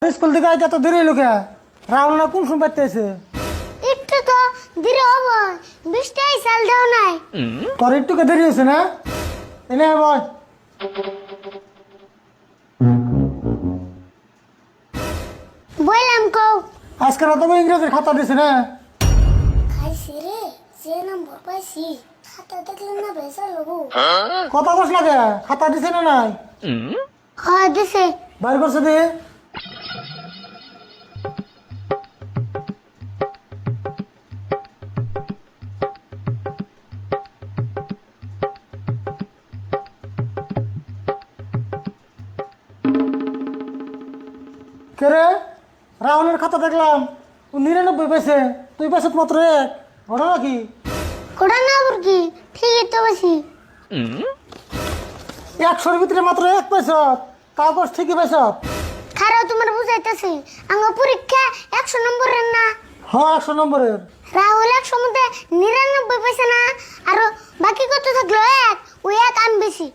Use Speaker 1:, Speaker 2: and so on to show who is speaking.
Speaker 1: school থেকে আইতে তো দেরি লোকে রাহুল না কোন সময় পাইতে আছে
Speaker 2: একটু তো দেরি হবো 20টাই সাল দাও নাই
Speaker 1: তোর একটুকে দেরি হয়েছে না এনে বয়
Speaker 2: বললাম কও
Speaker 1: আজকে রাতে আমি ইংরেজির খাতা দিছে না
Speaker 2: খাইছি রে যে নম্বর পাইছি খাতা দেখলে না বেসা লোগো
Speaker 1: কথা বস লাগে খাতা দিছে না নাই
Speaker 2: হ্যাঁ দিছে
Speaker 1: বাইর করছে দিয়ে কে রে রাহুলের খাতা দেখলাম ও 99 পেয়েছে তুই পেয়েছে মাত্র 1 ঘটনা কি
Speaker 2: কোড়া না আবার কি ঠিকই তো বেশি
Speaker 1: 100-এর ভিতরে মাত্র 1 পেয়েছ কাগজ ঠিকই পেয়েছ
Speaker 2: খারাপ তোমার বুঝাইতেছি আমার পরীক্ষা 100 নম্বরের না
Speaker 1: হ্যাঁ 100 নম্বরের
Speaker 2: রাহুল 100 মধ্যে 99 পাইছে না আর বাকি কত থাকলো এক ওই এক আমি বেশি